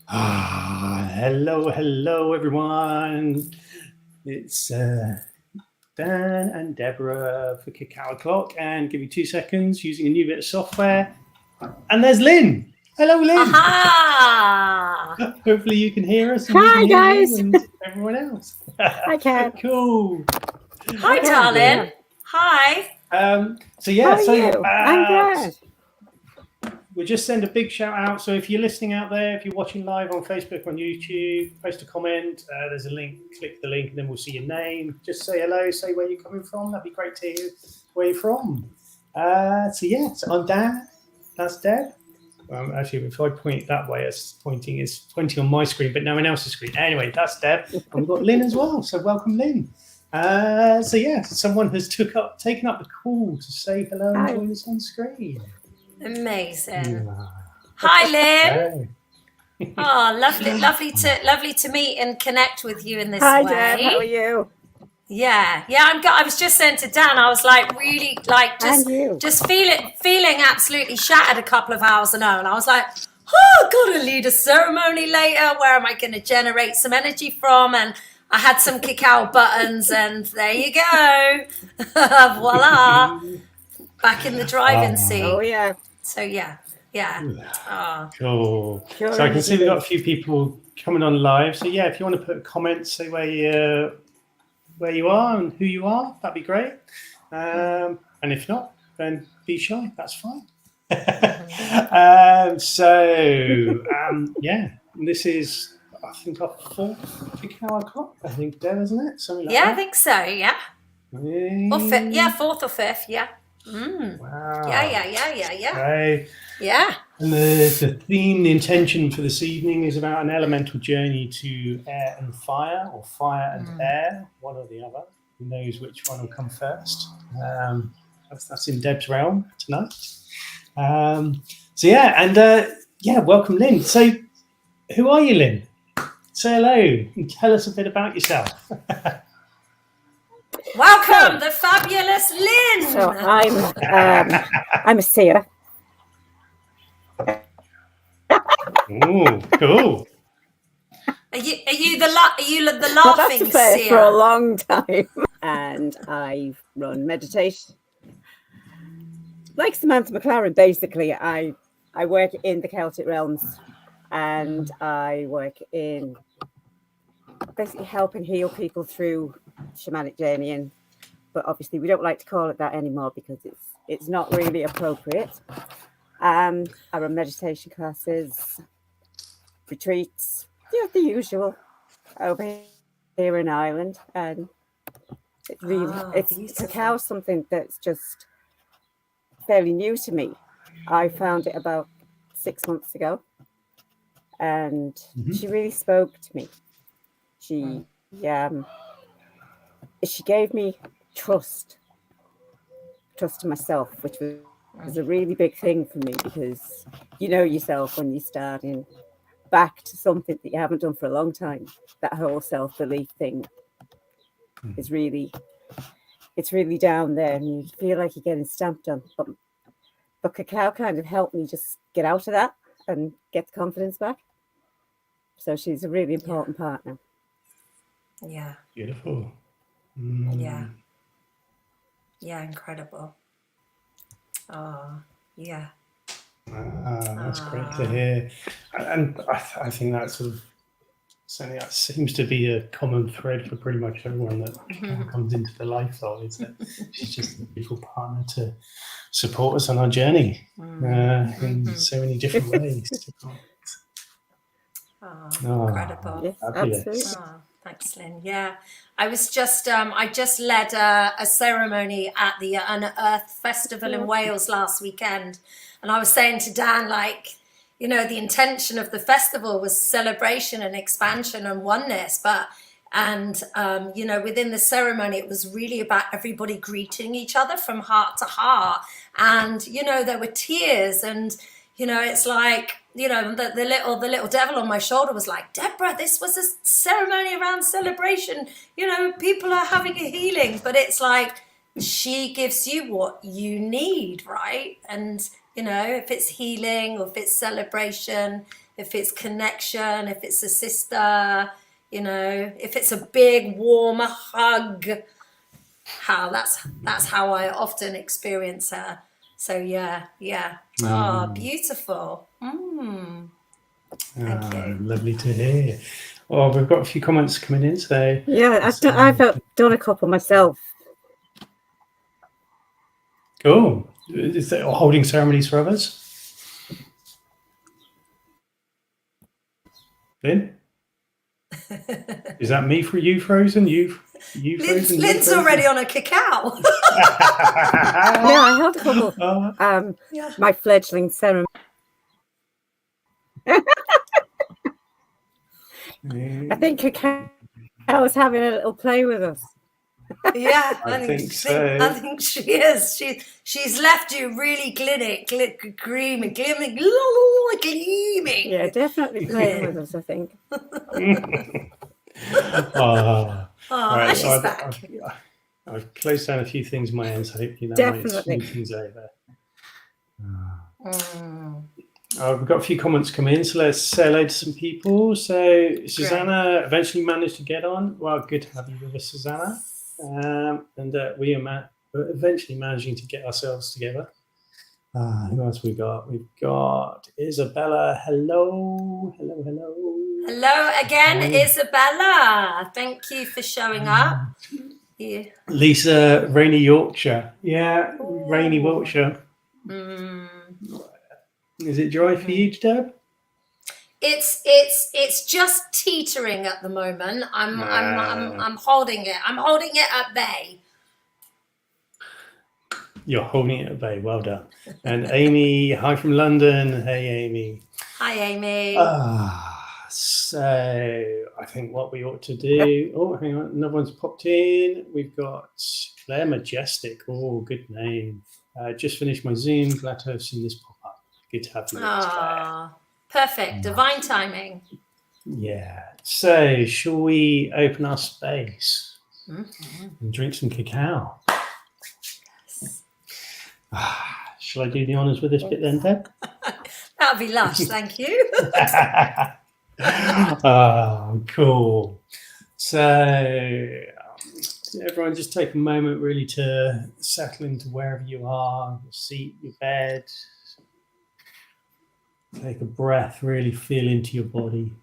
Hello, everyone. It's Dan and Deborah for Cacao O'clock, and give me 2 seconds using a new bit of software. And there's Lynn. Hello, Lynn. Aha! Hopefully you can hear us. And Hi, we can hear guys. you and everyone else. I can. Cool. Hi, darling. Hi. How are you? I'm glad. We'll just send a big shout out. So if you're listening out there, if you're watching live on Facebook, on YouTube, post a comment. There's a link. Click the link, and then we'll see your name. Just say hello. Say where you're coming from. That'd be great to hear where you're from. So I'm Dan. That's Deb. Actually, if I point that way, it's pointing on my screen, but no one else's screen. Anyway, that's Deb. And we've got Lynn as well. So welcome, Lynn. Someone has taken up the call to say hello and join us on screen. Amazing. Hi, Lynn. Oh, lovely to meet and connect with you in this way. Hi, Deb. How are you? Yeah. I was just saying to Dan, I was like really like just feeling absolutely shattered a couple of hours ago, and I was like, oh, gotta lead a ceremony later. Where am I going to generate some energy from? And I had some cacao buttons, and there you go. Voila. Back in the driving seat. Oh, yeah. So, yeah. Oh. Cool. So I can see we've got a few people coming on live. So, yeah, if you want to put a comment, say where you are and who you are, that'd be great. And if not, then be shy. That's fine. This is, I think, our fourth Cacao O'clock, I think, Deb, isn't it? Something like that. I think so, yeah. Or fourth or fifth, yeah. Wow. Yeah. Right. Yeah. And the theme, the intention for this evening is about an elemental journey to air and fire, or fire and air, one or the other. Who knows which one will come first? That's in Deb's realm tonight. Welcome, Lynn. So, who are you, Lynn? Say hello and tell us a bit about yourself. Welcome, the fabulous Lynn. So I'm a seer. Ooh, cool. Are you the laughing seer? For a long time, and I've run meditation. Like Samantha McLaren, basically, I work in the Celtic realms, and I work in basically helping heal people through shamanic journeying. But obviously, we don't like to call it that anymore because it's not really appropriate. I run meditation classes, retreats, the usual over here in Ireland, and it's really it's cacao, something that's just fairly new to me. I found it about 6 months ago, and she really spoke to me. She gave me trust in myself, which was a really big thing for me, because you know yourself when you're starting back to something that you haven't done for a long time. That whole self-belief thing is really down there, and you feel like you're getting stamped on. But cacao kind of helped me just get out of that and get the confidence back. So she's a really important partner. Yeah. Beautiful. Yeah, incredible. Oh, yeah. That's great to hear. And I think that sort of certainly that seems to be a common thread for pretty much everyone that comes into the life of, is that she's just a beautiful partner to support us on our journey in so many different ways. Incredible. Fabulous. Thanks, Lynn. Yeah, I was just I just led a ceremony at the Unearth Festival in Wales last weekend, and I was saying to Dan, like, the intention of the festival was celebration and expansion and oneness, within the ceremony, it was really about everybody greeting each other from heart to heart, and there were tears, and it's like, the little devil on my shoulder was like, Deborah, this was a ceremony around celebration. People are having a healing, but it's like, she gives you what you need, right? And, if it's healing or if it's celebration, if it's connection, if it's a sister, you know, if it's a big warm hug. That's how I often experience her. So yeah. Oh, beautiful. Thank you. Lovely to hear. Oh, we've got a few comments coming in. So yeah, I've done a couple myself. Cool. Is that holding ceremonies for others? Lynn? Is that me for you frozen? You frozen? Lynn's already on a cacao. Yeah, I held a couple. My fledgling ceremony. I think Cacao was having a little play with us. Yeah, I think so. I think she is. She's left you really gleaming. Yeah, definitely playing with us, I think. Right, she's back. I've closed down a few things on my end, so hopefully that might smooth things over. We've got a few comments come in, so let's say hello to some people. So Susanna eventually managed to get on. Well, good to have you with us, Susanna. And we are eventually managing to get ourselves together. Who else we got? We've got Isabella. Hello. Hello again, Isabella. Thank you for showing up. Yeah. Lisa, Rainy Yorkshire. Yeah, Rainy Wiltshire. Is it dry for you, Deb? It's just teetering at the moment. I'm holding it. I'm holding it at bay. You're holding it at bay. Well done. And Amy, hi from London. Hey, Amy. Hi, Amy. So I think what we ought to do. Oh, hang on. Another one's popped in. We've got Claire Majestic. Oh, good name. Just finished my Zoom. Glad to have seen this pop up. Good to have you. Claire. Perfect. Divine timing. Yeah. So shall we open our space and drink some cacao? Yes. Shall I do the honours with this bit then, Deb? That would be lush. Thank you. Cool. So everyone just take a moment really to settle into wherever you are, your seat, your bed. Take a breath, really feel into your body.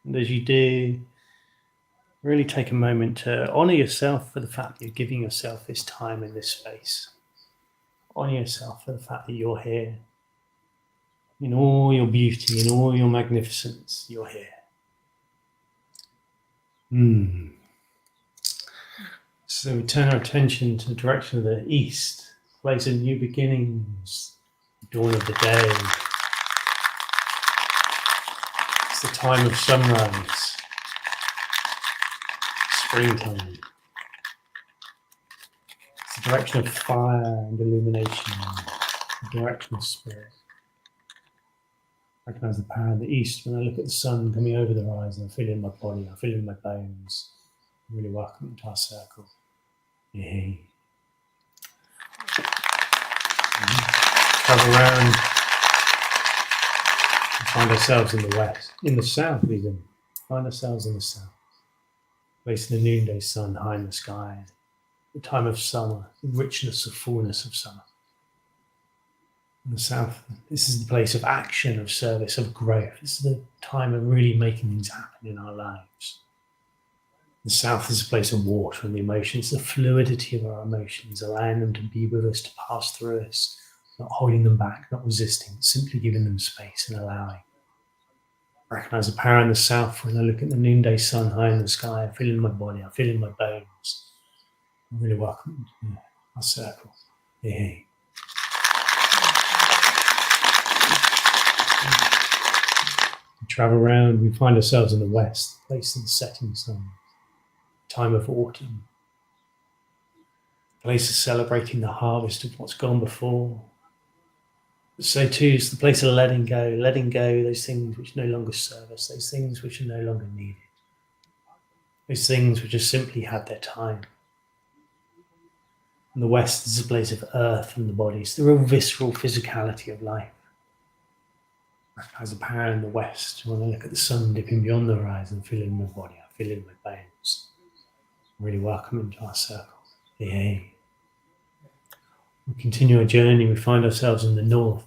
And as you do, really take a moment to honour yourself for the fact that you're giving yourself this time in this space. Honour yourself for the fact that you're here. In all your beauty, in all your magnificence, you're here. So we turn our attention to the direction of the east, place of new beginnings, dawn of the day. It's the time of sunrise, springtime. It's the direction of fire and illumination, the direction of spirit. I recognize the power of the east when I look at the sun coming over the horizon. I feel it in my body, I feel it in my bones. I'm really welcome to our circle. Yay. Travel around and find ourselves in the west, in the south even. Find ourselves in the south. Facing the noonday sun high in the sky. The time of summer, the richness, the fullness of summer. In the south, this is the place of action, of service, of growth. This is the time of really making things happen in our lives. The south is a place of water and the emotions, the fluidity of our emotions, allowing them to be with us, to pass through us, not holding them back, not resisting, simply giving them space and allowing. I recognize the power in the south when I look at the noonday sun high in the sky. I feel it in my body, I feel it in my bones. I'm really welcome to our circle. Hey. We travel around, we find ourselves in the west, place of the setting sun, time of autumn, place of celebrating the harvest of what's gone before. So too is the place of letting go those things which no longer serve us, those things which are no longer needed, those things which have simply had their time. And the west is a place of earth and the bodies, the real visceral physicality of life. Recognize the power in the west. You want to look at the sun dipping beyond the horizon, feel it in my body, I feel it in my bones. Really welcome into our circle. Hey, hey. We continue our journey. We find ourselves in the north,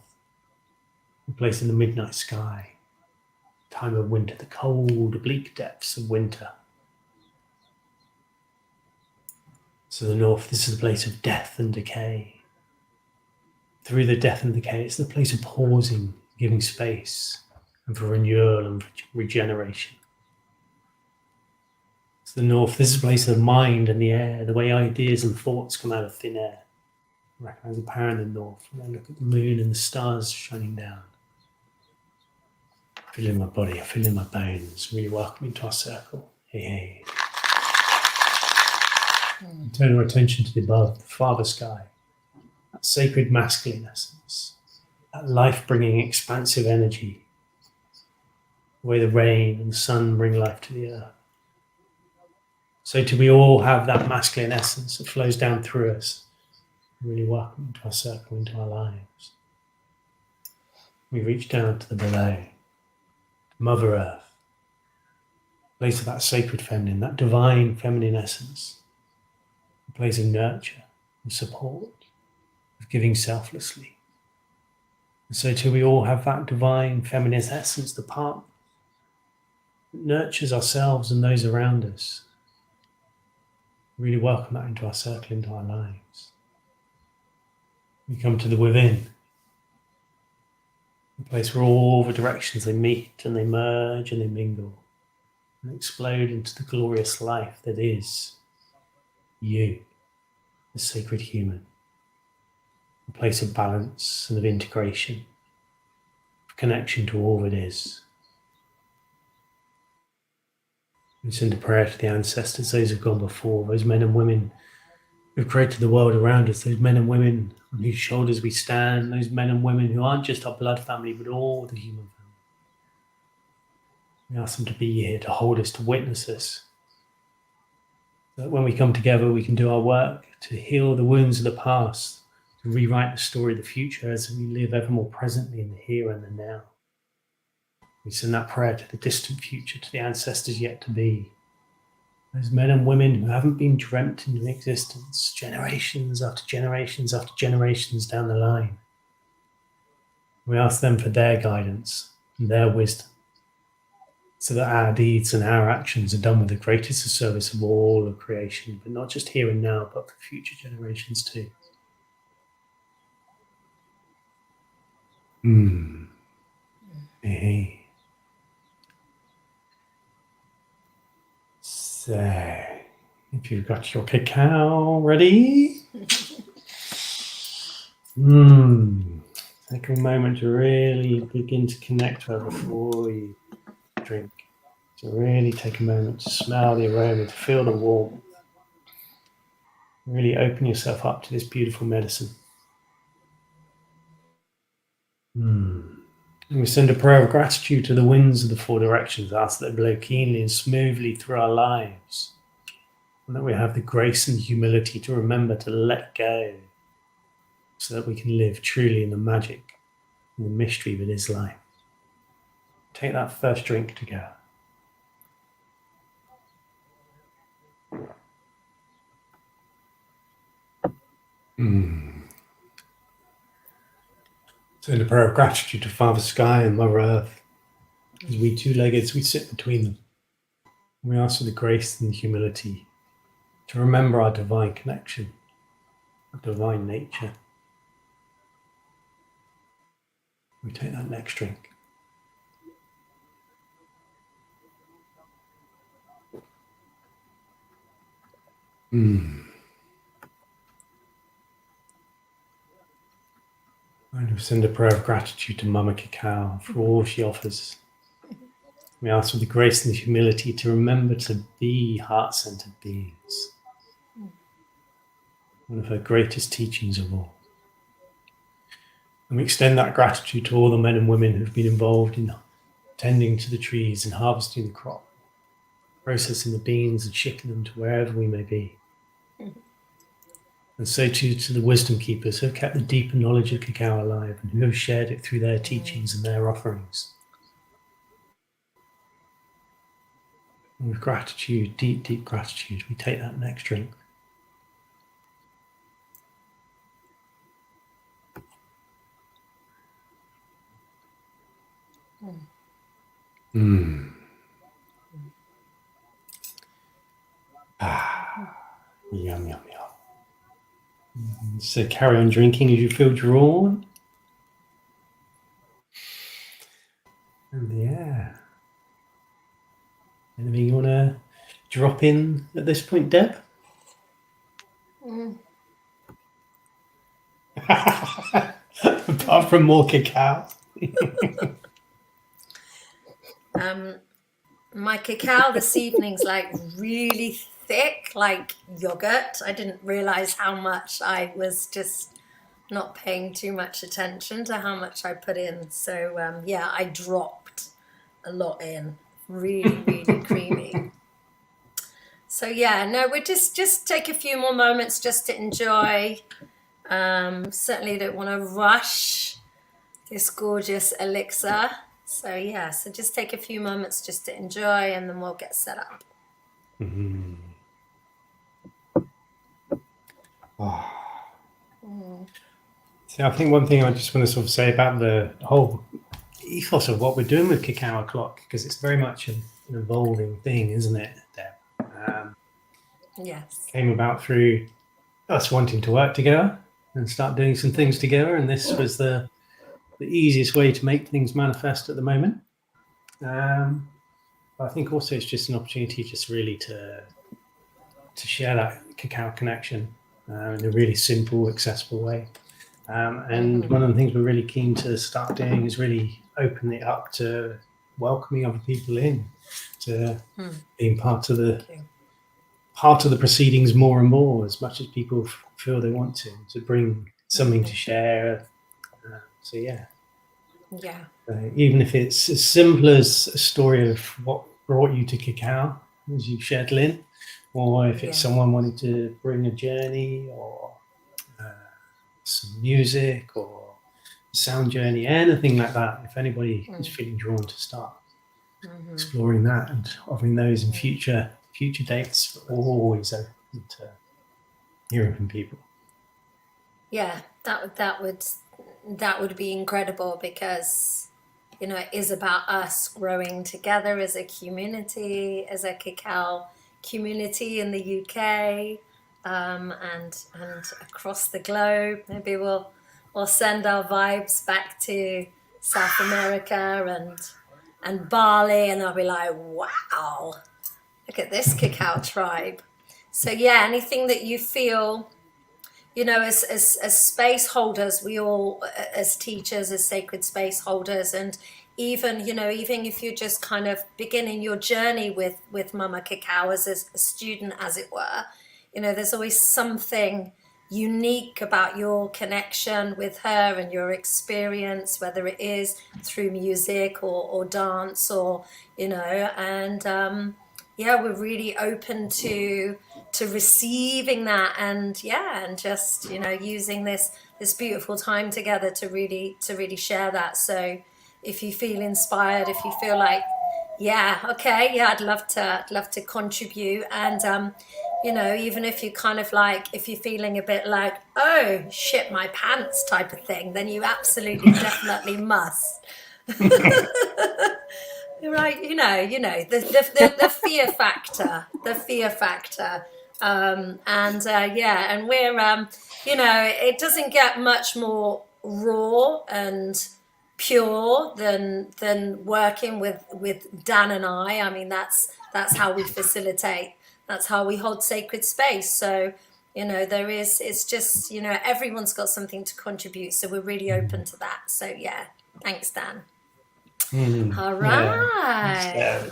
a place in the midnight sky, time of winter, the cold, bleak depths of winter. So the north, this is the place of death and decay. Through the death and decay, it's the place of pausing, giving space, and for renewal and regeneration. It's the north, this is the place of the mind and the air, the way ideas and thoughts come out of thin air. Recognize the power in the north, and then look at the moon and the stars shining down. I feel in my body, I feel in my bones. Really welcome into our circle. Hey, hey. And turn our attention to the above, the farther sky. That sacred masculine essence, that life-bringing expansive energy, the way the rain and the sun bring life to the earth. So do we all have that masculine essence that flows down through us? Really welcome into our circle, into our lives. We reach down to the below, to Mother Earth, place of that sacred feminine, that divine feminine essence, a place of nurture and support, of giving selflessly. And so too we all have that divine feminine essence, the part that nurtures ourselves and those around us. Really welcome that into our circle, into our lives. We come to the within, a place where all the directions they meet and they merge and they mingle and explode into the glorious life that is you, the sacred human. A place of balance and of integration, of connection to all that is. We send a prayer to the ancestors, those who've gone before, those men and women who've created the world around us, those men and women on whose shoulders we stand, those men and women who aren't just our blood family, but all the human family. We ask them to be here, to hold us, to witness us, so that when we come together, we can do our work to heal the wounds of the past, to rewrite the story of the future as we live ever more presently in the here and the now. We send that prayer to the distant future, to the ancestors yet to be, those men and women who haven't been dreamt into existence, generations after generations after generations down the line. We ask them for their guidance and their wisdom, so that our deeds and our actions are done with the greatest service of all of creation, but not just here and now, but for future generations too. Hey. So, if you've got your cacao ready, take a moment to really begin to connect with her before you drink. So really take a moment to smell the aroma, to feel the warmth. Really open yourself up to this beautiful medicine. And we send a prayer of gratitude to the winds of the four directions, ask that they blow keenly and smoothly through our lives, and that we have the grace and humility to remember to let go, so that we can live truly in the magic and the mystery that is life. Take that first drink together. Send a prayer of gratitude to Father Sky and Mother Earth. As we two-leggeds, we sit between them. We ask for the grace and the humility to remember our divine connection, our divine nature. We take that next drink. And we send a prayer of gratitude to Mama Cacao for all she offers. We ask for the grace and the humility to remember to be heart-centered beings. One of her greatest teachings of all. And we extend that gratitude to all the men and women who've been involved in tending to the trees and harvesting the crop, processing the beans and shipping them to wherever we may be. And so too to the wisdom keepers who have kept the deeper knowledge of cacao alive and who have shared it through their teachings and their offerings. And with gratitude, deep, deep gratitude, we take that next drink. Yum, yum, yum. So carry on drinking as you feel drawn. And yeah. Anything you want to drop in at this point, Deb? Apart from more cacao. My cacao this evening's like really thick, like yogurt. I didn't realize how much I was just not paying too much attention to how much I put in. So yeah, I dropped a lot in. Really, really creamy. So yeah, no, we just take a few more moments just to enjoy. Certainly don't want to rush this gorgeous elixir. So yeah, so just take a few moments just to enjoy, and then we'll get set up. So I think one thing I just want to sort of say about the whole ethos of what we're doing with Cacao O'clock, because it's very much an evolving thing, isn't it, Deb? Yes. Came about through us wanting to work together and start doing some things together, and this was the easiest way to make things manifest at the moment. But I think also it's just an opportunity just really to share that cacao connection in a really simple, accessible way. And one of the things we're really keen to start doing is really open it up to welcoming other people in, to being part of the proceedings more and more, as much as people feel they want to bring something to share. So yeah. Even if it's as simple as a story of what brought you to cacao, as you shared, Lynn, or if it's someone wanting to bring a journey or some music or a sound journey, anything like that. If anybody is feeling drawn to start exploring that and offering those in future dates, we're always open to hearing from people. Yeah, that would be incredible, because you know it is about us growing together as a community, as a cacao community in the UK, and across the globe. Maybe we'll send our vibes back to South America and Bali, and they'll be like, wow, look at this cacao tribe. So yeah, anything that you feel, you know, as space holders, we all, as teachers, as sacred space holders, and even if you're just kind of beginning your journey with Mama Cacao as a student, as it were, you know, there's always something unique about your connection with her and your experience, whether it is through music or dance, or, you know, and yeah, we're really open to receiving that, and just, you know, using this beautiful time together to really share that. So if you feel inspired, if you feel like, I'd love to contribute, and you know, even if you kind of like, if you're feeling a bit like, oh shit, my pants type of thing, then you absolutely definitely must. Right, you know, the fear factor, and we're, you know, it doesn't get much more raw and pure than working with Dan and I. I mean, that's how we facilitate, that's how we hold sacred space. So, you know, it's just, you know, everyone's got something to contribute, so we're really open to that. So yeah, thanks, Dan. All right. Yeah.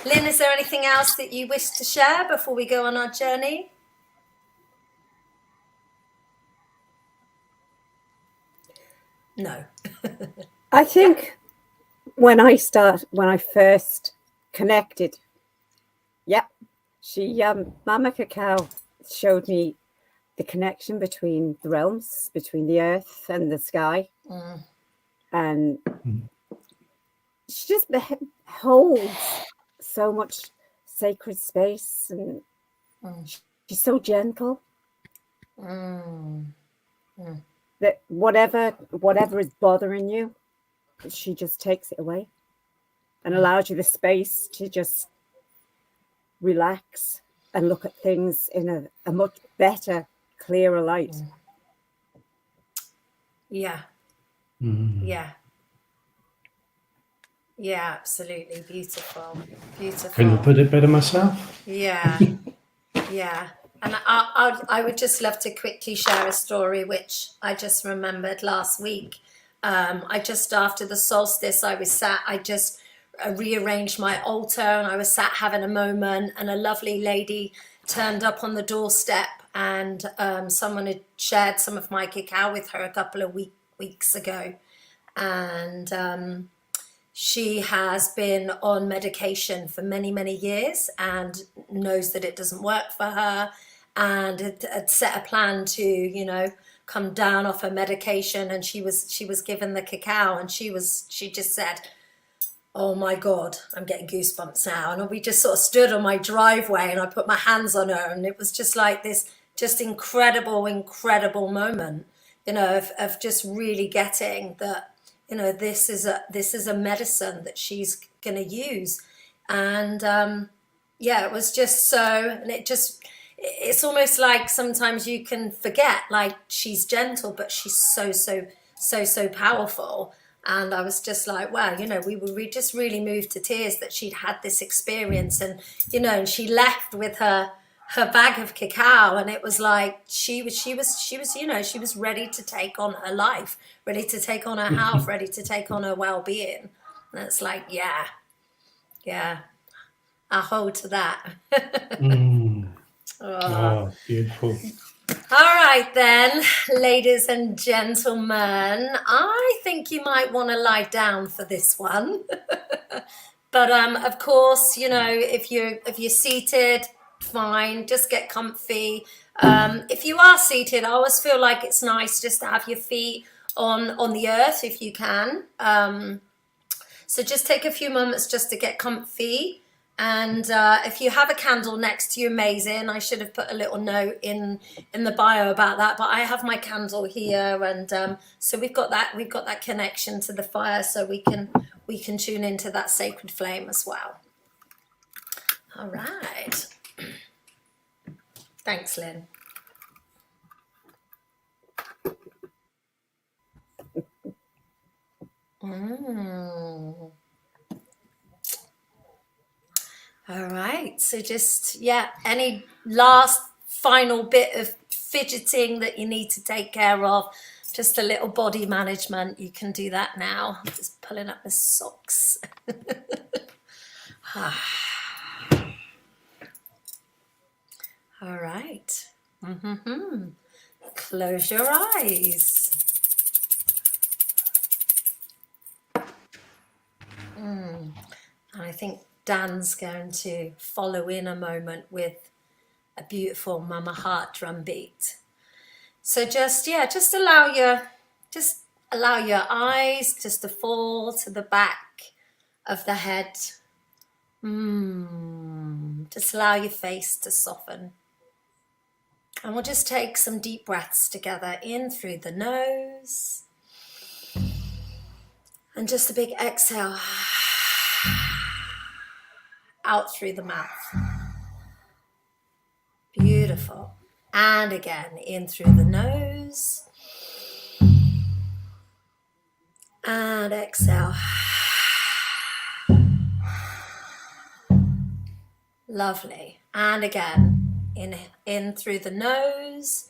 Lynn, is there anything else that you wish to share before we go on our journey? No. I think when I first connected, Mama Cacao showed me the connection between the realms, between the earth and the sky. And she just holds so much sacred space, and she's so gentle that whatever is bothering you, she just takes it away and allows you the space to just relax and look at things in a much better, clearer light. Yeah. Yeah, absolutely. Beautiful. Couldn't have put it better myself. Yeah. And I would just love to quickly share a story which I just remembered last week. I just, after the solstice, I just rearranged my altar, and I was sat having a moment, and a lovely lady turned up on the doorstep, and someone had shared some of my cacao with her a couple of weeks ago. And she has been on medication for many, many years and knows that it doesn't work for her, and had set a plan to, come down off her medication. And she was given the cacao, and she just said, oh my God, I'm getting goosebumps now. And we just sort of stood on my driveway, and I put my hands on her, and it was just like this just incredible moment, of just really getting that, this is a medicine that she's going to use. And it was just so, and it's almost like sometimes you can forget, like, she's gentle, but she's so powerful. And I was just like, wow, we just really moved to tears that she'd had this experience. And, and she left with her bag of cacao, and it was like she was ready to take on her life, ready to take on her health, ready to take on her well-being. And it's like, yeah, I hold to that. Oh, beautiful. All right then, ladies and gentlemen, I think you might want to lie down for this one. But of course, if you're seated, fine, just get comfy. If you are seated, I always feel like it's nice just to have your feet on the earth if you can. So just take a few moments just to get comfy. And if you have a candle next to you, amazing. I should have put a little note in the bio about that, but I have my candle here, and so we've got that connection to the fire, so we can tune into that sacred flame as well. All right. Thanks, Lynn. All right, so just, any last final bit of fidgeting that you need to take care of, just a little body management, you can do that now. I'm just pulling up my socks. All right. Close your eyes. And I think Dan's going to follow in a moment with a beautiful Mama Heart drum beat. So just allow your eyes just to fall to the back of the head. Just allow your face to soften. And we'll just take some deep breaths together, in through the nose. And just a big exhale. Out through the mouth. Beautiful. And again, in through the nose. And exhale. Lovely. And again, in through the nose.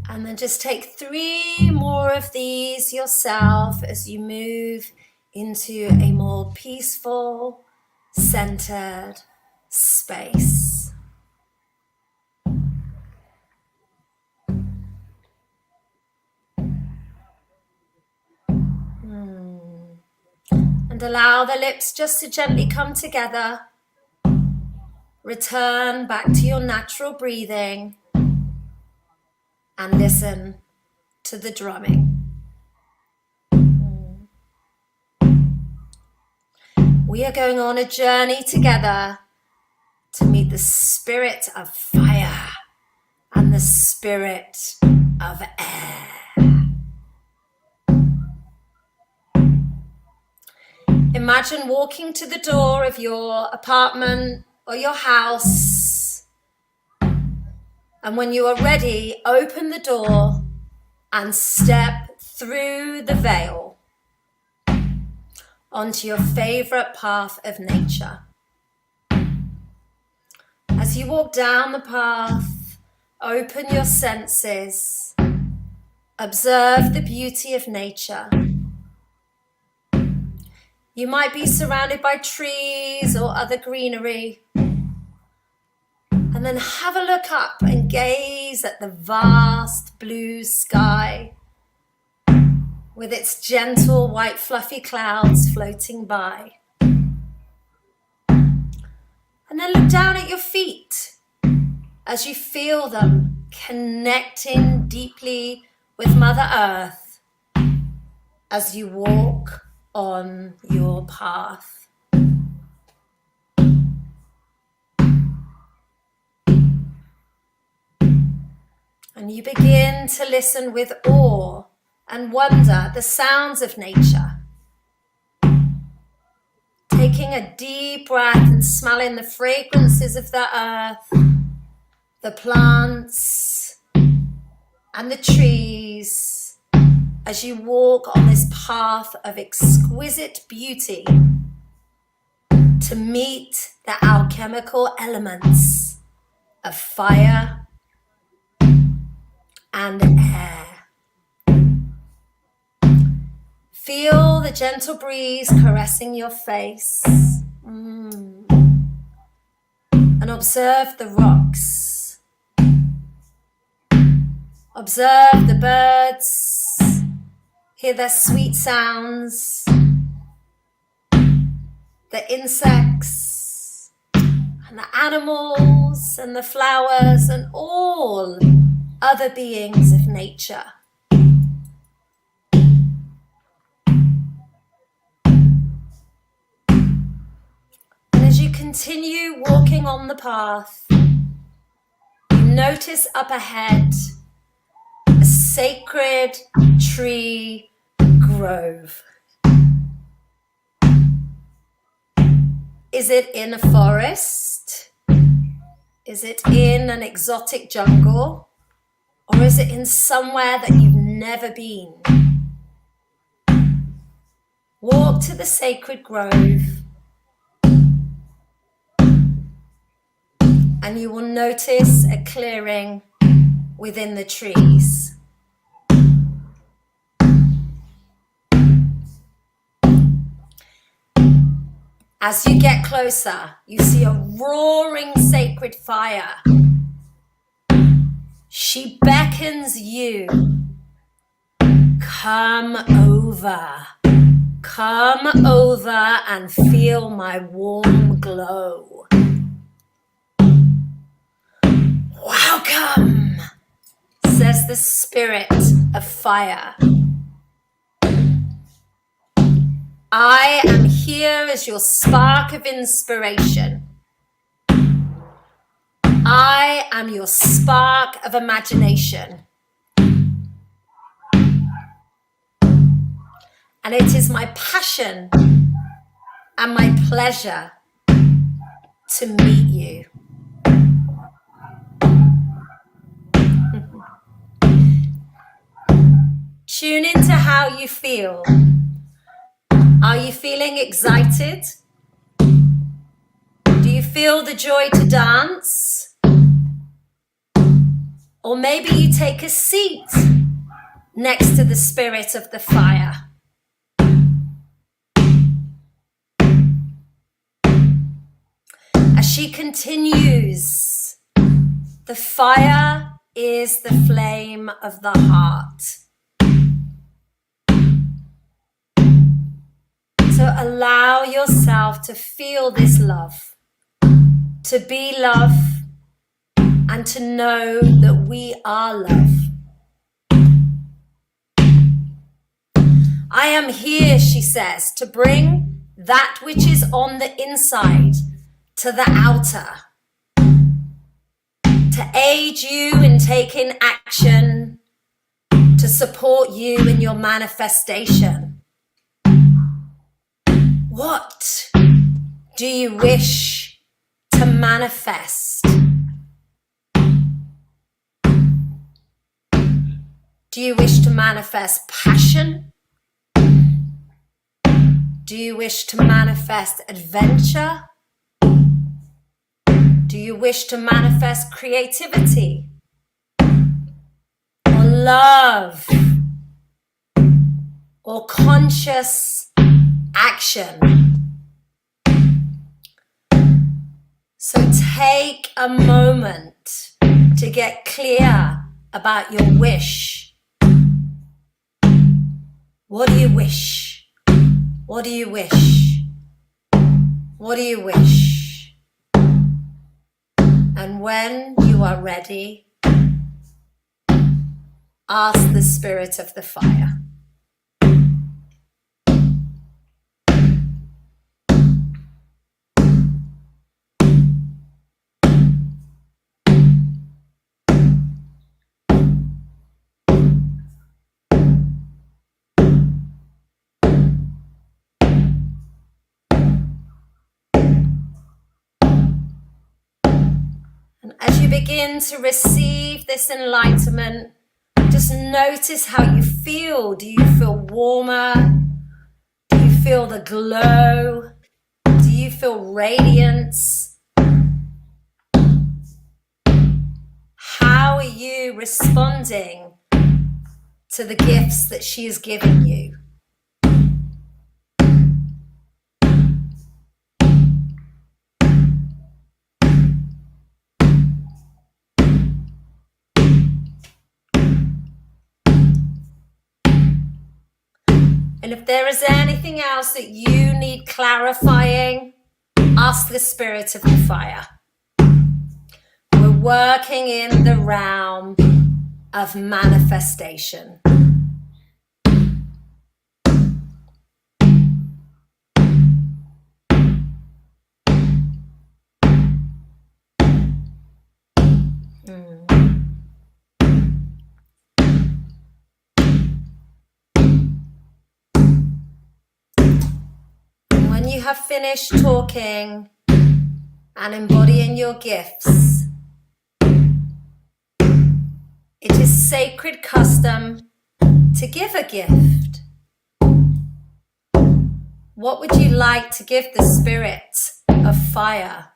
And then just take 3 more of these yourself as you move into a more peaceful, centered space. And allow the lips just to gently come together. Return back to your natural breathing and listen to the drumming. We are going on a journey together to meet the spirit of fire and the spirit of air. Imagine walking to the door of your apartment or your house, and when you are ready, open the door and step through the veil onto your favorite path of nature. As you walk down the path, open your senses, observe the beauty of nature. You might be surrounded by trees or other greenery. And then have a look up and gaze at the vast blue sky with its gentle white fluffy clouds floating by. And then look down at your feet as you feel them connecting deeply with Mother Earth as you walk on your path. And you begin to listen with awe and wonder the sounds of nature. Taking a deep breath and smelling the fragrances of the earth, the plants, and the trees as you walk on this path of exquisite beauty to meet the alchemical elements of fire and air. Feel the gentle breeze caressing your face. And observe the rocks. Observe the birds. Hear their sweet sounds. The insects and the animals and the flowers and all other beings of nature. Continue walking on the path. You notice up ahead a sacred tree grove. Is it in a forest? Is it in an exotic jungle? Or is it in somewhere that you've never been? Walk to the sacred grove. And you will notice a clearing within the trees. As you get closer, you see a roaring sacred fire. She beckons you. Come over. Come over and feel my warm glow. Welcome, says the spirit of fire. I am here as your spark of inspiration. I am your spark of imagination. And it is my passion and my pleasure to meet you. Tune into how you feel. Are you feeling excited? Do you feel the joy to dance? Or maybe you take a seat next to the spirit of the fire. As she continues, the fire is the flame of the heart. So So allow yourself to feel this love, to be love, and to know that we are love. I am here, she says, to bring that which is on the inside to the outer, to aid you in taking action, to support you in your manifestation. What do you wish to manifest? Do you wish to manifest passion? Do you wish to manifest adventure? Do you wish to manifest creativity? Or love? Or conscious action? So take a moment to get clear about your wish. What do you wish? What do you wish? What do you wish? And when you are ready, ask the spirit of the fire. And as you begin to receive this enlightenment, just notice how you feel. Do you feel warmer? Do you feel the glow? Do you feel radiance? How are you responding to the gifts that she is giving you? And if there is anything else that you need clarifying, ask the spirit of the fire. We're working in the realm of manifestation. When you have finished talking and embodying your gifts, it is sacred custom to give a gift. What would you like to give the spirit of fire?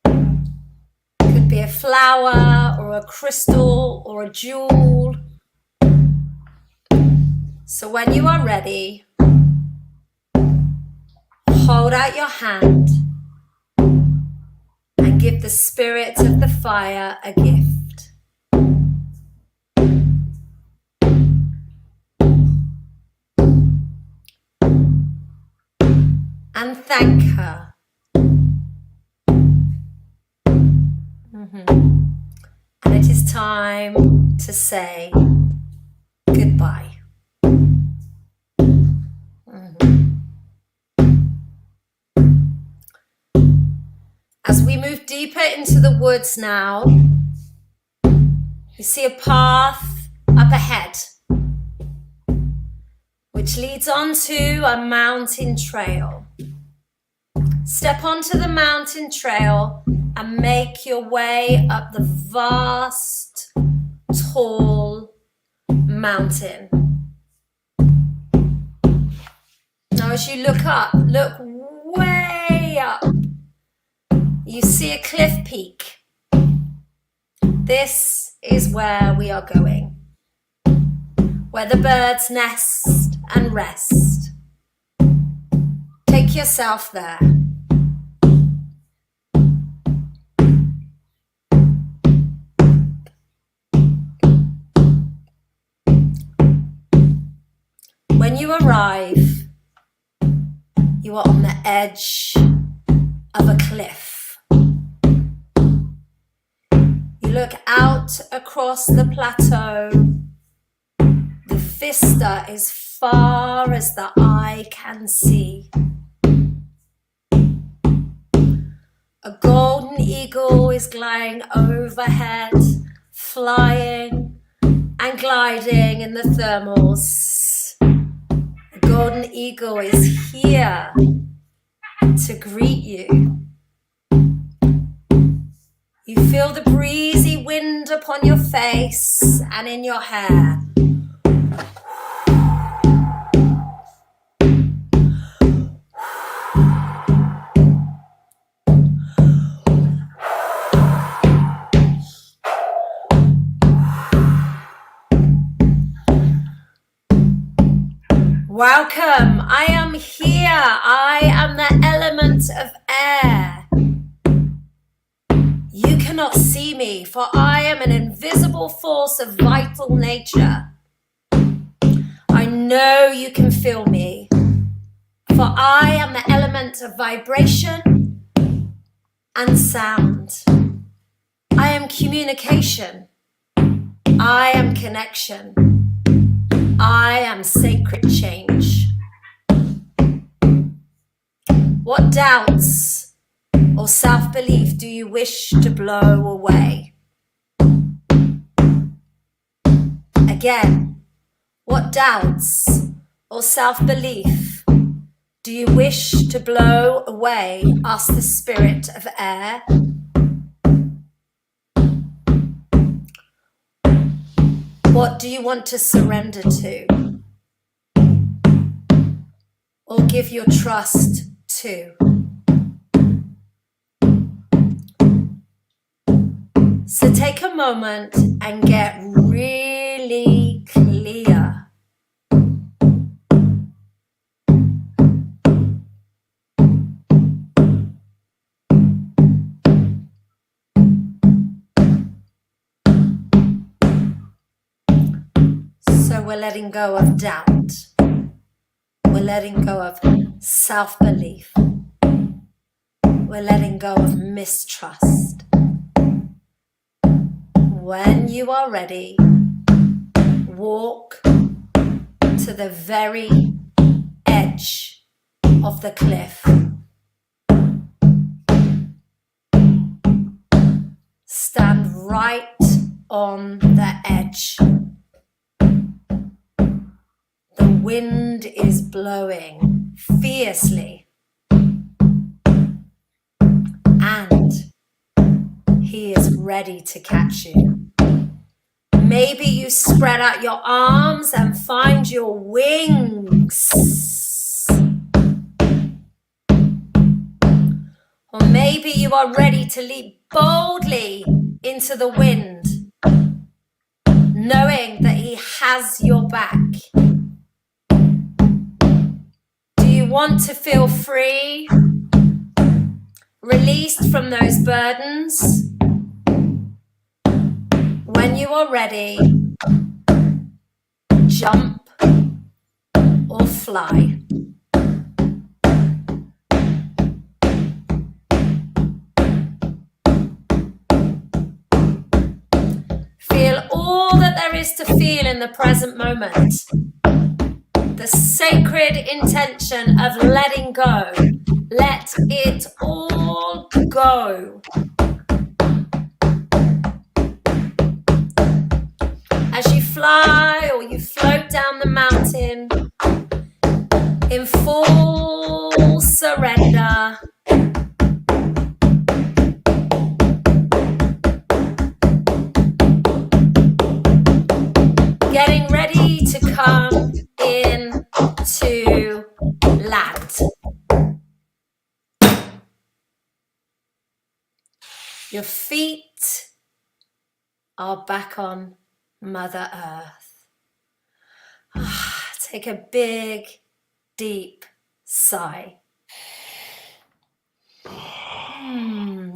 It could be a flower or a crystal or a jewel. So when you are ready, hold out your hand and give the spirit of the fire a gift. And thank her. And it is time to say goodbye. As we move deeper into the woods now, you see a path up ahead, which leads onto a mountain trail. Step onto the mountain trail and make your way up the vast, tall mountain. Now as you look up, look way up. You see a cliff peak. This is where we are going, where the birds nest and rest. Take yourself there. When you arrive, You are on the edge of a cliff. You look out across the plateau. The vista is far as the eye can see. A golden eagle is gliding overhead, flying and gliding in the thermals. The golden eagle is here to greet you. You feel the breezy wind upon your face and in your hair. Welcome, I am here. I am the element of air. You cannot see me, for I am an invisible force of vital nature. I know you can feel me, for I am the element of vibration and sound. I am communication. I am connection. I am sacred change. What doubts or self-belief do you wish to blow away? Again, what doubts or self-belief do you wish to blow away? Ask the spirit of air. What do you want to surrender to? Or give your trust to? So take a moment and get really clear. So we're letting go of doubt. We're letting go of self-belief. We're letting go of mistrust. When you are ready, walk to the very edge of the cliff. Stand right on the edge. The wind is blowing fiercely, and he is ready to catch you. Maybe you spread out your arms and find your wings. Or maybe you are ready to leap boldly into the wind, knowing that he has your back. Do you want to feel free, released from those burdens? When you are ready, jump or fly. Feel all that there is to feel in the present moment. The sacred intention of letting go. Let it all go. As you fly or you float down the mountain in full surrender. Getting ready to come into land. Your feet are back on Mother Earth. Take a big, deep sigh.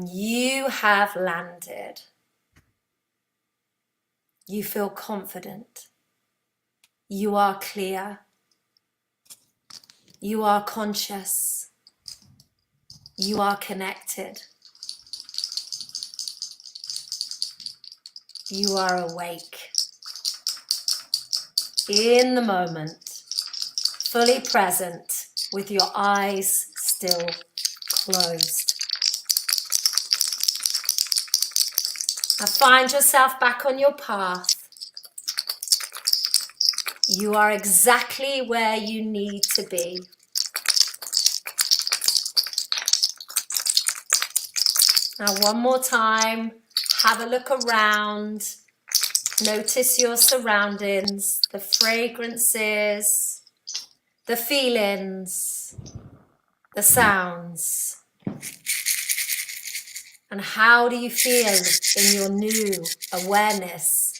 You have landed. You feel confident. You are clear. You are conscious. You are connected. You are awake. In the moment, fully present with your eyes still closed. Now find yourself back on your path. You are exactly where you need to be. Now one more time, have a look around. Notice your surroundings, the fragrances, the feelings, the sounds. And how do you feel in your new awareness,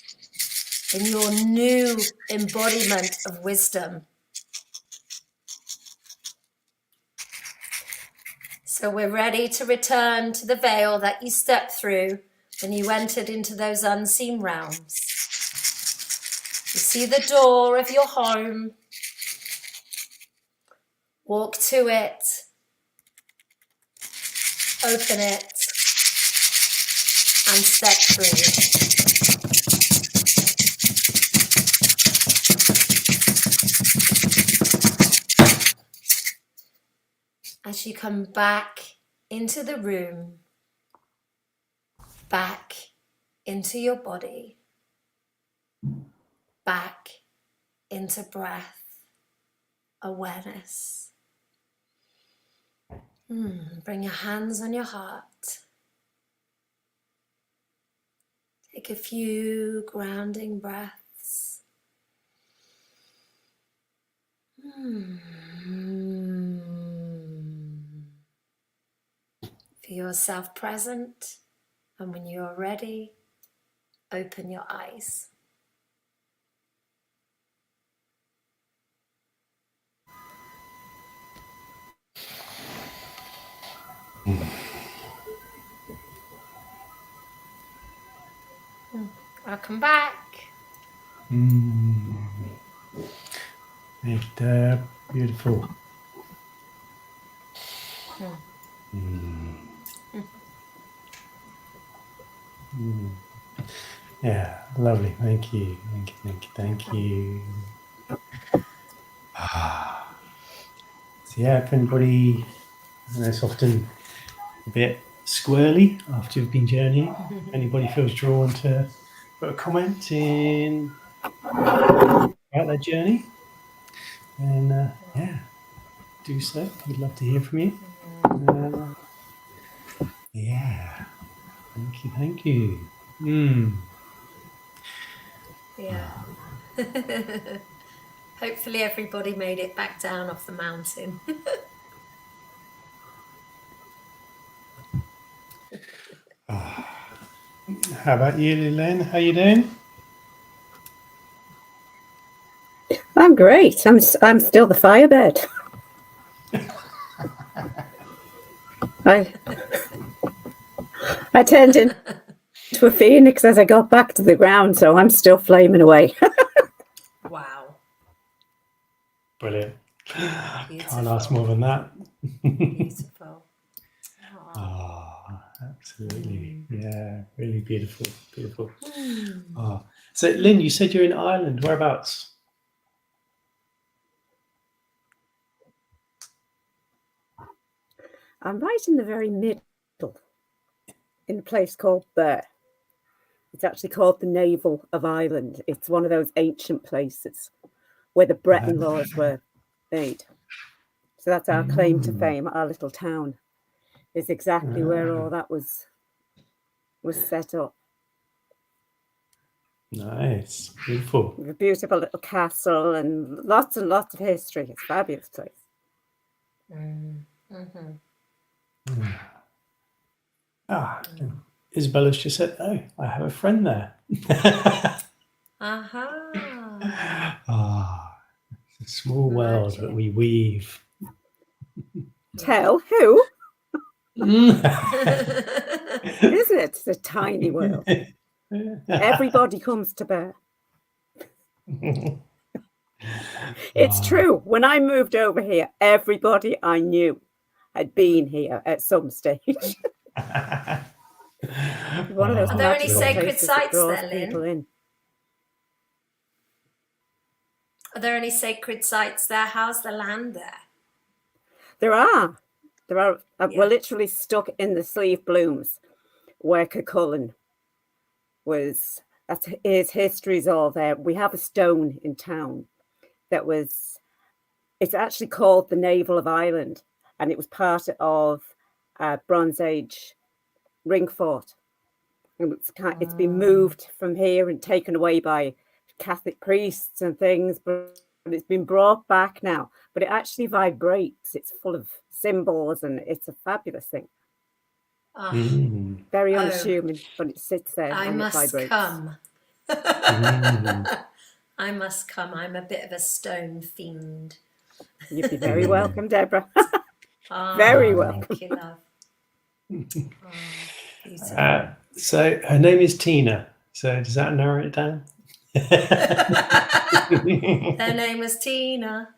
in your new embodiment of wisdom? So we're ready to return to the veil that you stepped through when you entered into those unseen realms. You see the door of your home. Walk to it. Open it. And step through. As you come back into the room, back into your body, back into breath, awareness. Bring your hands on your heart. Take a few grounding breaths. Feel yourself present, and when you're ready, open your eyes. Welcome back. Thank you, Deb. Beautiful. Yeah, lovely. Thank you. Thank you. Thank you. Thank you. So yeah, if anybody, and it's often a bit squirrely after you've been journeying. If anybody feels drawn to put a comment in about their journey, then yeah, do so. We'd love to hear from you. Yeah, thank you, thank you. Yeah. Hopefully everybody made it back down off the mountain. How about you, Lynn? How you doing? I'm great. I'm still the firebird. I turned into a phoenix as I got back to the ground, so I'm still flaming away. Wow. Brilliant. Beautiful. Can't ask more than that. Beautiful. Absolutely. Yeah, really beautiful. Beautiful. So, Lynn, you said you're in Ireland. Whereabouts? I'm right in the very middle, in a place called Burr. It's actually called the Navel of Ireland. It's one of those ancient places where the Breton laws were made. So that's our claim to fame. Our little town is exactly where all that was set up. Nice. Beautiful. A beautiful little castle and lots of history. It's a fabulous place. Isabella's just said, "Oh, I have a friend there." It's a small world that we weave. Tell who? Isn't it? It's a tiny world. Everybody comes to Burr. It's true. When I moved over here, everybody I knew had been here at some stage. One of those Are there any magical sacred places that sites draws there, people Lynn? in. Are there any sacred sites there? How's the land there? There are. Yeah. We're literally stuck in the sleeve blooms where Cuchulainn was. His history's all there. We have a stone in town that was, it's actually called the Navel of Ireland, and it was part of a Bronze Age ring fort. And it's been moved from here and taken away by Catholic priests and things, but it's been brought back now. But it actually vibrates. It's full of symbols, and it's a fabulous thing. Very unassuming, but it sits there and it vibrates. Come. I must come. I'm a bit of a stone fiend. You'd be very welcome, Deborah. Very welcome. Thank you, love. So her name is Tina. So does that narrow it down? Her name is Tina.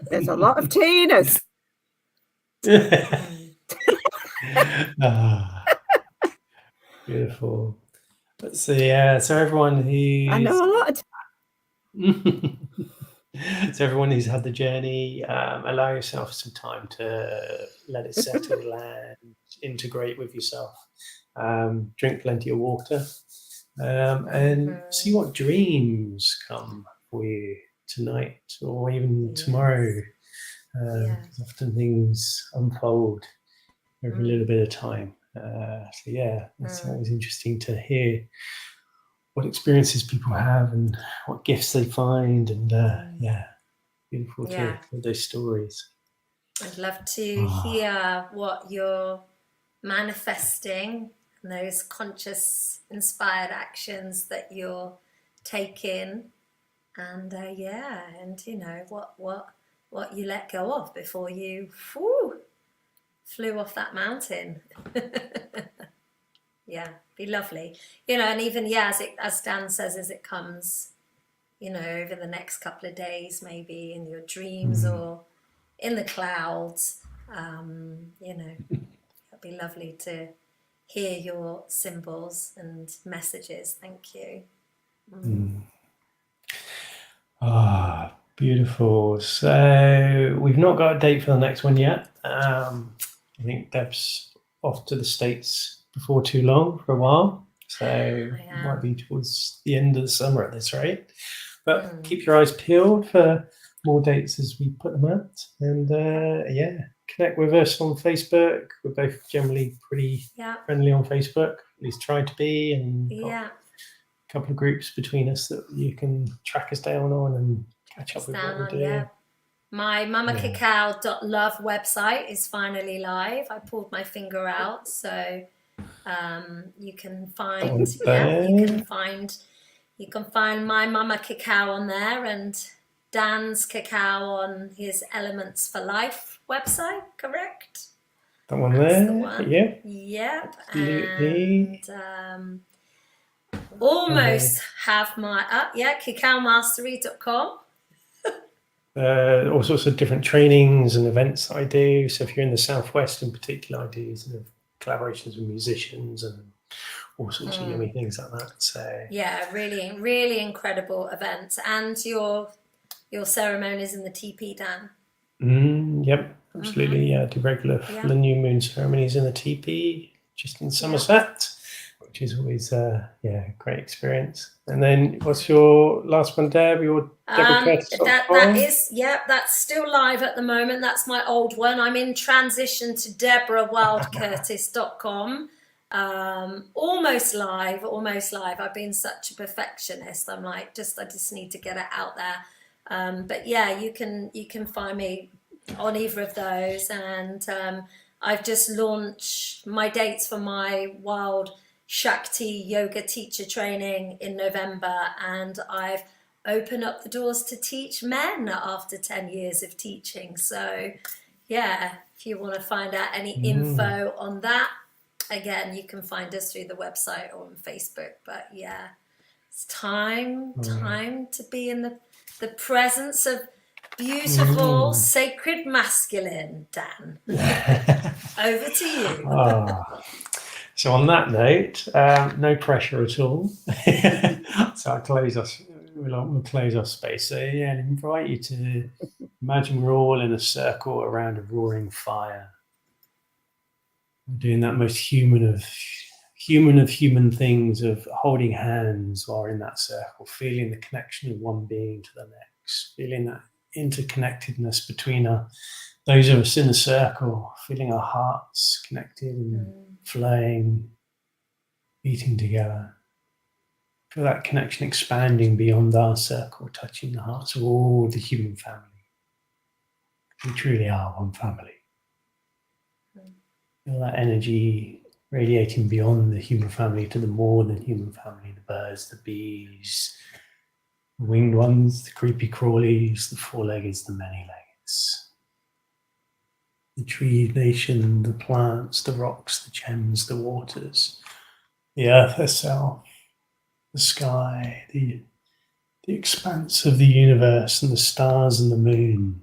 There's a lot of Tinas. Beautiful. So yeah, so everyone who's I know a lot of so everyone who's had the journey, allow yourself some time to let it settle and integrate with yourself. Drink plenty of water, and see what dreams come for you tonight or even tomorrow. Because often things unfold over a little bit of time. So yeah, it's always interesting to hear what experiences people have and what gifts they find, and beautiful to hear those stories. I'd love to hear what you're manifesting and those conscious inspired actions that you're taking, and and you know what you let go of before you flew off that mountain. Yeah, be lovely, you know. And even as Dan says, as it comes, you know, over the next couple of days, maybe in your dreams or in the clouds, you know, it'll be lovely to hear your symbols and messages. Thank you. Beautiful. So we've not got a date for the next one yet. I think Deb's off to the States before too long for a while, so it might be towards the end of the summer at this rate. But keep your eyes peeled for more dates as we put them out. And connect with us on Facebook. We're both generally pretty friendly on Facebook, at least try to be, and a couple of groups between us that you can track us down on and catch up with what we're doing. My mamacacao.love website is finally live. I pulled my finger out, so you can find you can find my Mama Cacao on there, and Dan's Cacao on his Elements for Life website. Correct? That one there. The one. Yeah. Yep. Absolutely. And almost have my cacaomastery.com. All sorts of different trainings and events that I do. So if you're in the Southwest in particular, I do sort of collaborations with musicians and all sorts of yummy things like that. So yeah, really, really incredible events. And your ceremonies in the TP, Dan. Yep, absolutely. Yeah, I do regular full and new moon ceremonies in the TP, just in Somerset, which is always a great experience. And then what's your last one, Deb? Your that is, that's still live at the moment. That's my old one. I'm in transition to DeborahWildCurtis.com. Almost live. I've been such a perfectionist. I'm like, I just need to get it out there. But yeah, you can find me on either of those. And I've just launched my dates for my Wild Shakti yoga teacher training in November, and I've opened up the doors to teach men after 10 years of teaching. So yeah, if you want to find out any info on that, again, you can find us through the website or on Facebook. But yeah, it's time to be in the presence of beautiful, sacred masculine, Dan. Over to you. So on that note, no pressure at all. So we'll close our space. So yeah, I invite you to imagine we're all in a circle around a roaring fire. We're doing that most human of human things, of holding hands while we're in that circle, feeling the connection of one being to the next, feeling that interconnectedness between those of us in the circle, feeling our hearts connected and flowing, beating together. Feel that connection expanding beyond our circle, touching the hearts of all the human family. We truly are one family. Feel that energy radiating beyond the human family to the more than human family, the birds, the bees, the winged ones, the creepy crawlies, the four-leggeds, the many-leggeds. The tree nation, the plants, the rocks, the gems, the waters, the earth herself, the sky, the expanse of the universe and the stars and the moon,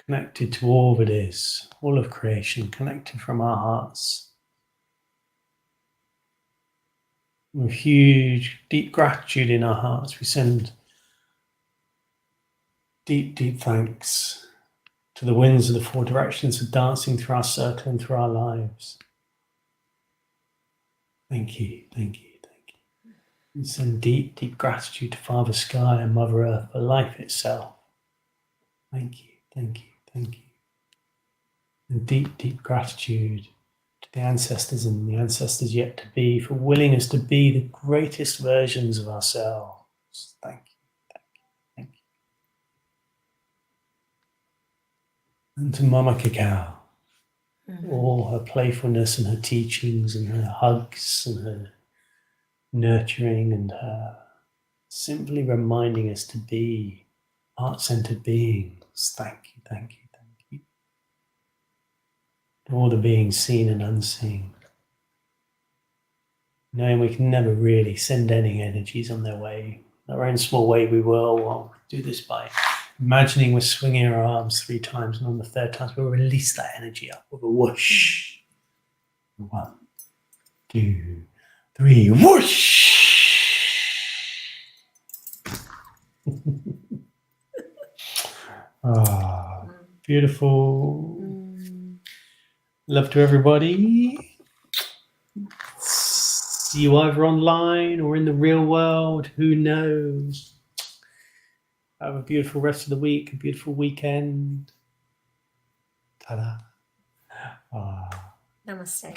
connected to all that is, all of creation, connected from our hearts. With huge, deep gratitude in our hearts, we send deep, deep thanks to the winds of the four directions for dancing through our circle and through our lives. Thank you, thank you. And send deep, deep gratitude to Father Sky and Mother Earth for life itself. Thank you, thank you, thank you. And deep, deep gratitude to the ancestors and the ancestors yet to be for willing us to be the greatest versions of ourselves. Thank you, thank you, thank you. And to Mama Cacao, all her playfulness and her teachings and her hugs and her nurturing and her simply reminding us to be heart-centered beings. Thank you, thank you, thank you. To all the beings seen and unseen. Knowing we can never really send any energies on their way. In our own small way we will. We'll do this by imagining we're swinging our arms 3 times, and on the 3rd time we'll release that energy up with a whoosh. 1, 2, 3, whoosh! Beautiful. Love to everybody. See you either online or in the real world. Who knows? Have a beautiful rest of the week, a beautiful weekend. Ta-da. Namaste.